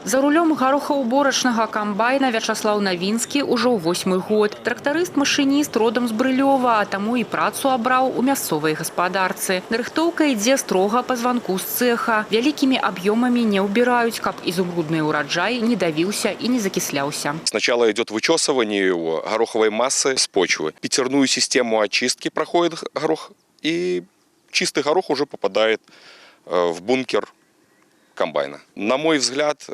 За рулем гарохаўборачнага камбайна Вячаслаў Навінскі ўжо 8-й год. Трактарыст-машыніст родам з Брылёва, а таму і працу абраў у мясцовай гаспадарцы. Нарыхтоўка ідзе строга па званку з цеха. Вялікімі аб'ёмамі не ўбіраюць, каб изумрудны ўраджай не давіўся і не закисляўся. Сначала идет вычесывание его гороховой массы с почвы. Пятерную систему очистки проходит горох, и чистый горох уже попадает в бункер комбайна. На мой взгляд,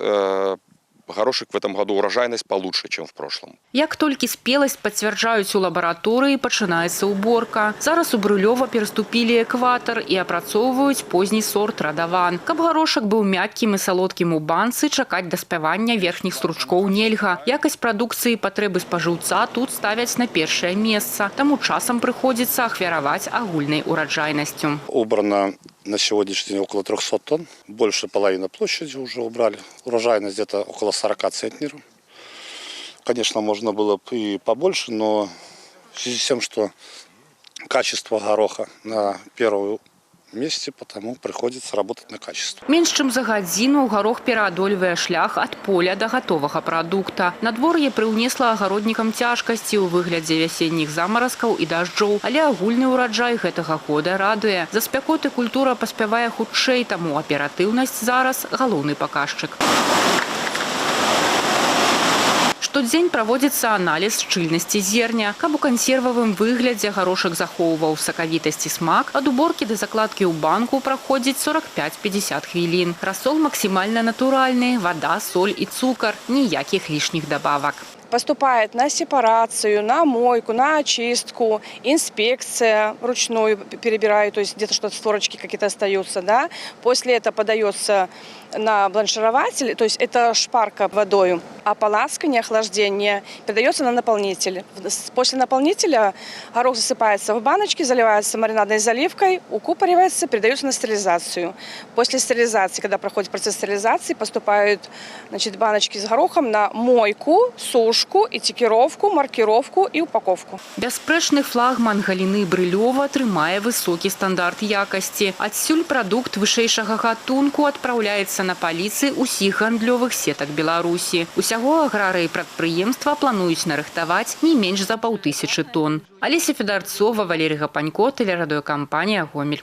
горошек в этом году урожайность получше, чем в прошлом. Як толькі спеласць пацвярджаюць у лабараторыі, пачынаецца уборка. Зараз у Брылёва пераступілі экватар і апрацоўваюць позні сорт радаван. Каб горошак быў мяккім і салодкім у банцы, чакаць да спявання верхніх стручкоў нельга. Якасць прадукцыі патрэбы спажыўца тут ставяць на першае месца. Таму часам прыходзіцца ахвяраваць агульнай ураджайнасцю. Убрано на сегодняшний день около 300 тонн. Больше половины площади уже убрали. Урожайность где-то около 40 центнеров. Конечно, можно было бы и побольше, но в связи с тем, что качество гороха на первом месте, потому приходится работать на качество. Менш чым за гадзіну гарох пераадольвае шлях ад поля да гатовага прадукта. Надвор'е прыўнесла агароднікам цяжкасці ў выглядзе вясенніх замаразкаў і дажджоў, але агульны ўраджай гэтага года радуе. За спякоты культура паспявае хутчэй, таму аператыўнасць зараз галоўны паказчык. Штодзень праводзіцца аналіз шчыльнасці зерня. Каб у кансервавым выглядзе горошак захоўваў сакавітасць і смак, ад уборкі да закладкі ў банку праходзіць 45-50 хвілін. Расол максімальна натуральны, вода, соль і цукар, ніякіх лішніх дабавак. Поступает на сепарацию, на мойку, на очистку, инспекция ручную перебирает, то есть где-то что-то створочки какие-то остаются, да. После этого подается на бланширователь, то есть это шпарка водой, ополаскивание, охлаждение передается на наполнитель. После наполнителя горох засыпается в баночки, заливается маринадной заливкой, укупоривается, передается на стерилизацию. После стерилизации, когда проходит процесс стерилизации, поступают, значит, баночки с горохом на мойку, сушку, этикировку, маркировку и упаковку. Бясспрэчны флагман галіны Брылёва трымае высокі стандарт якасці. Адсюль прадукт вышэйшага гатунку адпраўляецца на паліцы ўсіх гандлёвых сетак Беларусі. Усяго аграрыі прадпрыемства плануюць нарыхтаваць не менш за 500 тонн. Алеся Федарцова, Валерий Гапанько, тэлерадыёкампанія «Гомель».